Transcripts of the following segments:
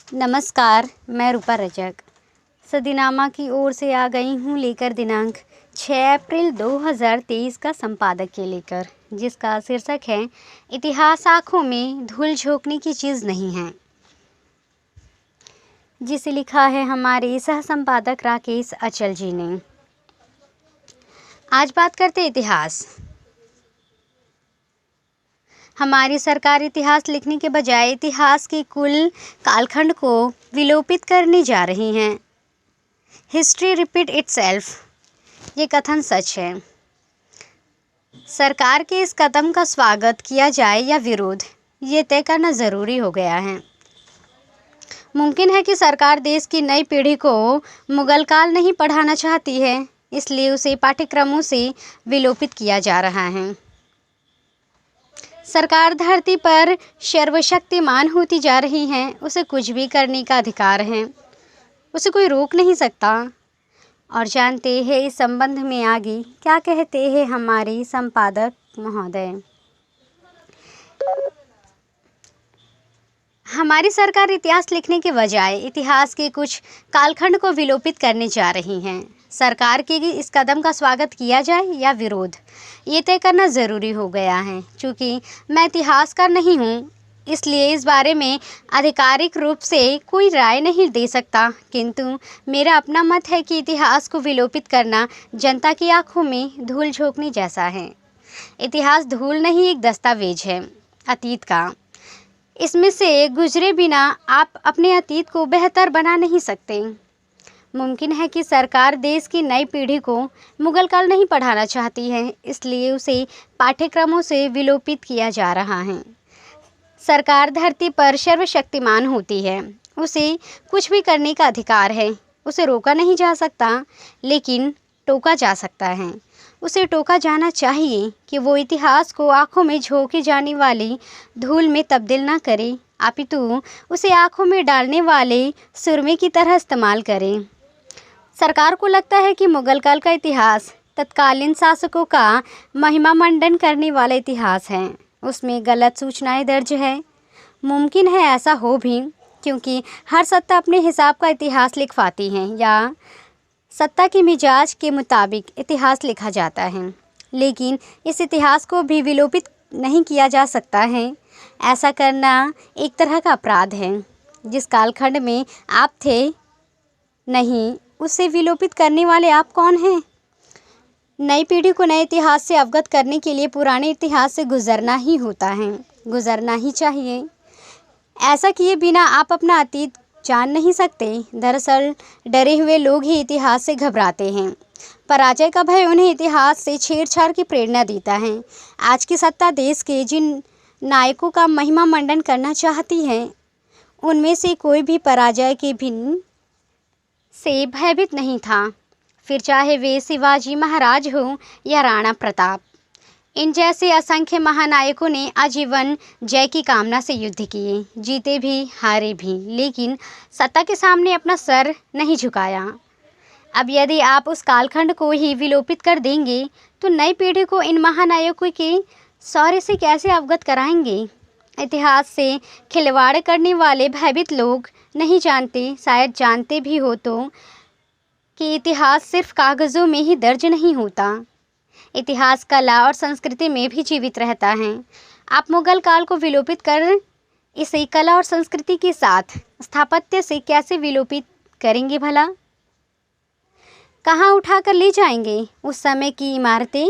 नमस्कार, मैं रूपा रजक सदीनामा की ओर से आ गई हूँ लेकर दिनांक 6 अप्रैल 2023 का संपादकीय लेकर, जिसका शीर्षक है इतिहास आँखों में धूल झोंकने की चीज़ नहीं है, जिसे लिखा है हमारे सह संपादक राकेश अचल जी ने। आज बात करते इतिहास। हमारी सरकार इतिहास लिखने के बजाय इतिहास के कुल कालखंड को विलोपित करने जा रही है। हिस्ट्री रिपीट इटसेल्फ, ये कथन सच है। सरकार के इस कदम का स्वागत किया जाए या विरोध, ये तय करना ज़रूरी हो गया है। मुमकिन है कि सरकार देश की नई पीढ़ी को मुगल काल नहीं पढ़ाना चाहती है, इसलिए उसे पाठ्यक्रमों से विलोपित किया जा रहा है। सरकार धरती पर सर्वशक्तिमान होती जा रही है, उसे कुछ भी करने का अधिकार है, उसे कोई रोक नहीं सकता। और जानते हैं इस संबंध में आगे क्या कहते हैं हमारे संपादक महोदय। हमारी सरकार इतिहास लिखने के बजाय इतिहास के कुछ कालखंड को विलोपित करने जा रही है। सरकार के इस कदम का स्वागत किया जाए या विरोध, ये तय करना ज़रूरी हो गया है। चूँकि मैं इतिहासकार नहीं हूँ, इसलिए इस बारे में आधिकारिक रूप से कोई राय नहीं दे सकता, किंतु मेरा अपना मत है कि इतिहास को विलोपित करना जनता की आंखों में धूल झोंकने जैसा है। इतिहास धूल नहीं, एक दस्तावेज है अतीत का। इसमें से गुजरे बिना आप अपने अतीत को बेहतर बना नहीं सकते। मुमकिन है कि सरकार देश की नई पीढ़ी को मुगल काल नहीं पढ़ाना चाहती है, इसलिए उसे पाठ्यक्रमों से विलोपित किया जा रहा है। सरकार धरती पर सर्वशक्तिमान होती है, उसे कुछ भी करने का अधिकार है, उसे रोका नहीं जा सकता, लेकिन टोका जा सकता है। उसे टोका जाना चाहिए कि वो इतिहास को आँखों में झोंके जाने वाली धूल में तब्दील ना करे, अपितु उसे आँखों में डालने वाले सुरमे की तरह इस्तेमाल करे। सरकार को लगता है कि मुगल काल का इतिहास तत्कालीन शासकों का महिमा मंडन करने वाला इतिहास है, उसमें गलत सूचनाएं दर्ज है। मुमकिन है ऐसा हो भी, क्योंकि हर सत्ता अपने हिसाब का इतिहास लिखवाती है या सत्ता के मिजाज के मुताबिक इतिहास लिखा जाता है, लेकिन इस इतिहास को भी विलोपित नहीं किया जा सकता है। ऐसा करना एक तरह का अपराध है। जिस कालखंड में आप थे नहीं, उसे विलोपित करने वाले आप कौन हैं? नई पीढ़ी को नए इतिहास से अवगत करने के लिए पुराने इतिहास से गुजरना ही होता है, गुजरना ही चाहिए। ऐसा किए बिना आप अपना अतीत जान नहीं सकते। दरअसल डरे हुए लोग ही इतिहास से घबराते हैं। पराजय का भय उन्हें इतिहास से छेड़छाड़ की प्रेरणा देता है। आज की सत्ता देश के जिन नायकों का महिमा मंडन करना चाहती है, उनमें से कोई भी पराजय के भिन्न से भयभीत नहीं था, फिर चाहे वे शिवाजी महाराज हो या राणा प्रताप। इन जैसे असंख्य महानायकों ने आजीवन जय की कामना से युद्ध किए, जीते भी हारे भी, लेकिन सत्ता के सामने अपना सर नहीं झुकाया। अब यदि आप उस कालखंड को ही विलोपित कर देंगे, तो नई पीढ़ी को इन महानायकों के शौर्य से कैसे अवगत कराएंगे? इतिहास से खिलवाड़ करने वाले भयभीत लोग नहीं जानते, शायद जानते भी हो तो, कि इतिहास सिर्फ कागज़ों में ही दर्ज नहीं होता, इतिहास कला और संस्कृति में भी जीवित रहता है। आप मुगल काल को विलोपित कर इसे कला और संस्कृति के साथ स्थापत्य से कैसे विलोपित करेंगे भला? कहाँ उठाकर ले जाएंगे उस समय की इमारतें?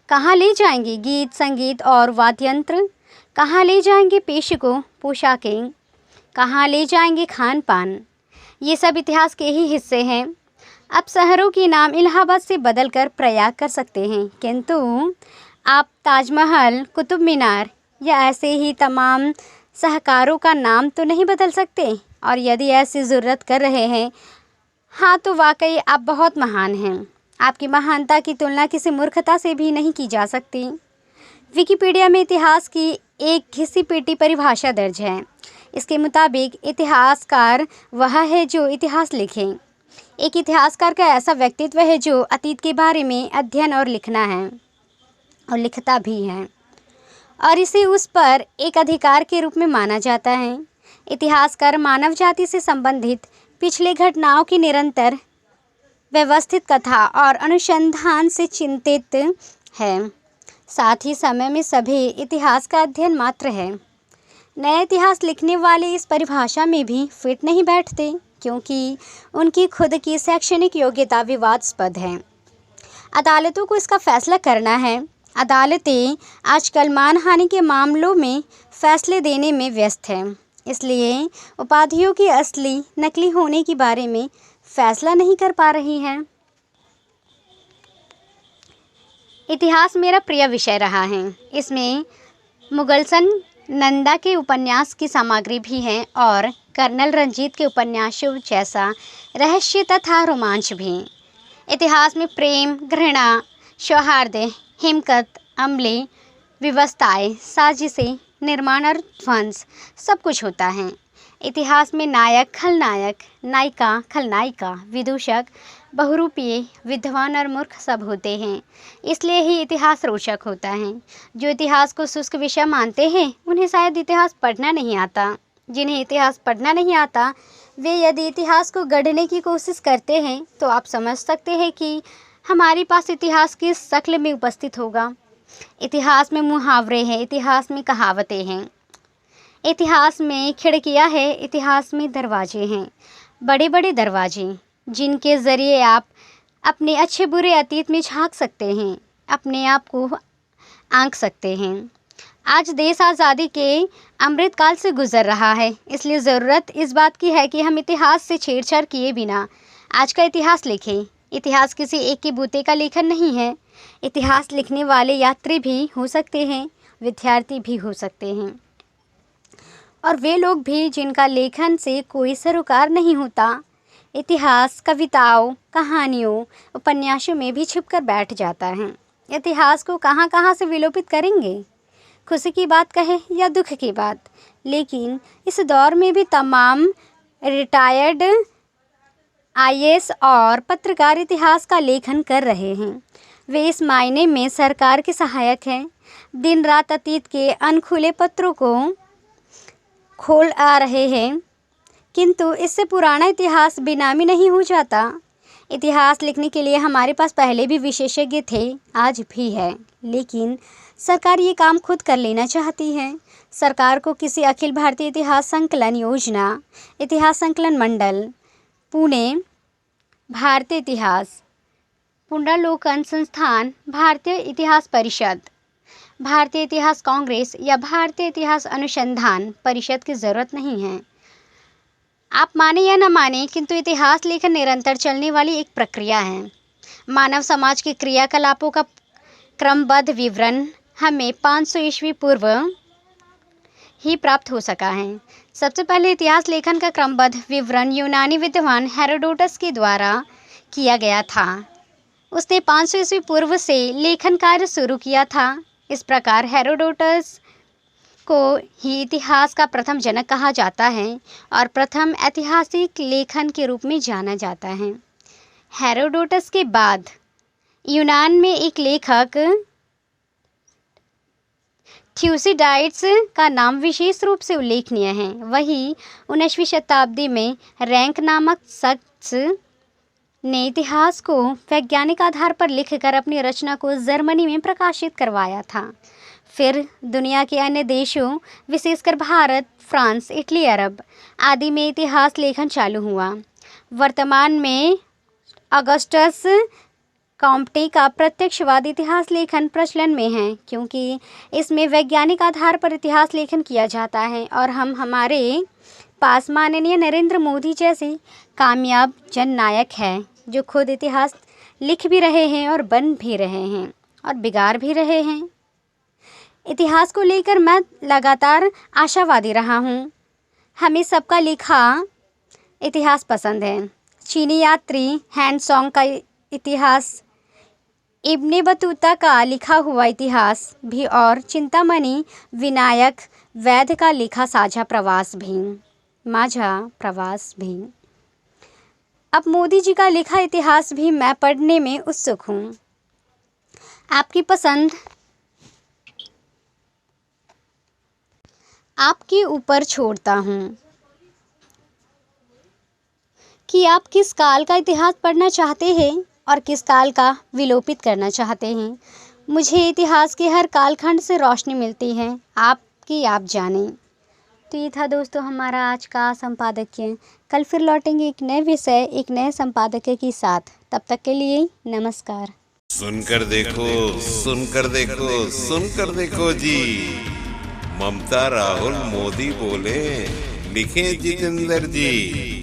कहाँ ले जाएंगे गीत संगीत और वाद्य यंत्र? कहाँ ले जाएंगे पेशकों पोशाकें? कहाँ ले जाएंगे खान पान? ये सब इतिहास के ही हिस्से हैं। आप शहरों के नाम इलाहाबाद से बदलकर प्रयाग कर सकते हैं, किंतु आप ताजमहल, कुतुब मीनार या ऐसे ही तमाम शाहकारों का नाम तो नहीं बदल सकते। और यदि ऐसी ज़रूरत कर रहे हैं, हाँ, तो वाकई आप बहुत महान हैं। आपकी महानता की तुलना किसी मूर्खता से भी नहीं की जा सकती। विकिपीडिया में इतिहास की एक घिसी पिटी परिभाषा दर्ज है। इसके मुताबिक इतिहासकार वह है जो इतिहास लिखे। एक इतिहासकार का ऐसा व्यक्तित्व है जो अतीत के बारे में अध्ययन और लिखना है और लिखता भी है, और इसे उस पर एक अधिकार के रूप में माना जाता है। इतिहासकार मानव जाति से संबंधित पिछले घटनाओं की निरंतर व्यवस्थित कथा और अनुसंधान से चिंतित है। साथ ही समय में सभी इतिहास का अध्ययन मात्र है। नया इतिहास लिखने वाले इस परिभाषा में भी फिट नहीं बैठते, क्योंकि उनकी खुद की शैक्षणिक योग्यता विवादास्पद है। अदालतों को इसका फैसला करना है। अदालतें आजकल मानहानि के मामलों में फैसले देने में व्यस्त हैं, इसलिए उपाधियों की असली नकली होने के बारे में फैसला नहीं कर पा रही हैं। इतिहास मेरा प्रिय विषय रहा है। इसमें मुगलसन नंदा के उपन्यास की सामग्री भी है और कर्नल रंजीत के उपन्यासों जैसा रहस्य तथा रोमांच भी। इतिहास में प्रेम, घृणा, सौहार्द, हिमकत, अम्ले, व्यवस्थाएं, साजिशें, निर्माण और ध्वंस सब कुछ होता है। इतिहास में नायक, खलनायक, नायिका, खलनायिका, विदूषक, बहुरूपीय, विद्वान और मूर्ख सब होते हैं। इसलिए ही इतिहास रोचक होता है। जो इतिहास को शुष्क विषय मानते हैं उन्हें शायद इतिहास पढ़ना नहीं आता। जिन्हें इतिहास पढ़ना नहीं आता वे यदि इतिहास को गढ़ने की कोशिश करते हैं तो आप समझ सकते हैं कि हमारे पास इतिहास किस शक्ल में उपस्थित होगा। इतिहास में मुहावरे हैं, इतिहास में कहावतें हैं, इतिहास में खिड़कियां हैं, इतिहास में दरवाजे हैं, बड़े बड़े दरवाजे जिनके ज़रिए आप अपने अच्छे बुरे अतीत में झांक सकते हैं, अपने आप को आंक सकते हैं। आज देश आज़ादी के अमृतकाल से गुजर रहा है, इसलिए ज़रूरत इस बात की है कि हम इतिहास से छेड़छाड़ किए बिना आज का इतिहास लिखें। इतिहास किसी एक के बूते का लेखन नहीं है। इतिहास लिखने वाले यात्री भी हो सकते हैं, विद्यार्थी भी हो सकते हैं, और वे लोग भी जिनका लेखन से कोई सरोकार नहीं होता। इतिहास कविताओं, कहानियों, उपन्यासों में भी छिपकर बैठ जाता है। इतिहास को कहाँ कहाँ से विलोपित करेंगे, खुशी की बात कहें या दुख की बात, लेकिन इस दौर में भी तमाम रिटायर्ड आईएएस और पत्रकार इतिहास का लेखन कर रहे हैं। वे इस मायने में सरकार के सहायक हैं। दिन रात अतीत के अनखुले पत्रों को खोल आ रहे हैं, किंतु इससे पुराना इतिहास बेनामी नहीं हो जाता। इतिहास लिखने के लिए हमारे पास पहले भी विशेषज्ञ थे, आज भी है, लेकिन सरकार ये काम खुद कर लेना चाहती है। सरकार को किसी अखिल भारतीय इतिहास संकलन योजना, इतिहास संकलन मंडल, पुणे, भारतीय इतिहास पुनरावलोकन संस्थान, भारतीय इतिहास परिषद, भारतीय इतिहास कांग्रेस या भारतीय इतिहास अनुसंधान परिषद की ज़रूरत नहीं है। आप माने या न माने, किंतु इतिहास लेखन निरंतर चलने वाली एक प्रक्रिया है। मानव समाज के क्रियाकलापों का क्रमबद्ध विवरण हमें 500 ईस्वी पूर्व ही प्राप्त हो सका है। सबसे पहले इतिहास लेखन का क्रमबद्ध विवरण यूनानी विद्वान हेरोडोटस के द्वारा किया गया था। उसने 500 ईस्वी पूर्व से लेखन कार्य शुरू किया था। इस प्रकार हेरोडोटस को ही इतिहास का प्रथम जनक कहा जाता है और प्रथम ऐतिहासिक लेखन के रूप में जाना जाता है। हेरोडोटस के बाद यूनान में एक लेखक थ्यूसिडाइड्स का नाम विशेष रूप से उल्लेखनीय है। वही 19वीं शताब्दी में रैंक नामक शख्स ने इतिहास को वैज्ञानिक आधार पर लिखकर अपनी रचना को जर्मनी में प्रकाशित करवाया था। फिर दुनिया के अन्य देशों, विशेषकर भारत, फ्रांस, इटली, अरब आदि में इतिहास लेखन चालू हुआ। वर्तमान में ऑगस्टस कॉम्टे का प्रत्यक्षवाद इतिहास लेखन प्रचलन में है, क्योंकि इसमें वैज्ञानिक आधार पर इतिहास लेखन किया जाता है और हम हमारे पास माननीय नरेंद्र मोदी जैसे कामयाब जननायक हैं जो खुद इतिहास लिख भी रहे हैं और बन भी रहे हैं और बिगाड़ भी रहे हैं। इतिहास को लेकर मैं लगातार आशावादी रहा हूँ। हमें सबका लिखा इतिहास पसंद है। चीनी यात्री हैंडसोंग का इतिहास, इब्ने बतूता का लिखा हुआ इतिहास भी और चिंतामणि विनायक वैद्य का लिखा माझा प्रवास भी। अब मोदी जी का लिखा इतिहास भी मैं पढ़ने में उत्सुक हूँ। आपकी पसंद आपके ऊपर छोड़ता हूँ। कि आप किस काल का इतिहास पढ़ना चाहते हैं और किस काल का विलोपित करना चाहते हैं। मुझे इतिहास के हर कालखंड से रोशनी मिलती है, आपकी आप जानें। तो ये था दोस्तों हमारा आज का संपादकीय। कल फिर लौटेंगे एक नए विषय, एक नए संपादकीय के साथ। तब तक के लिए नमस्कार। सुनकर देखो, सुनकर देखो, सुनकर देखो जी। ममता राहुल मोदी बोले, लिखे जितेंद्र जी।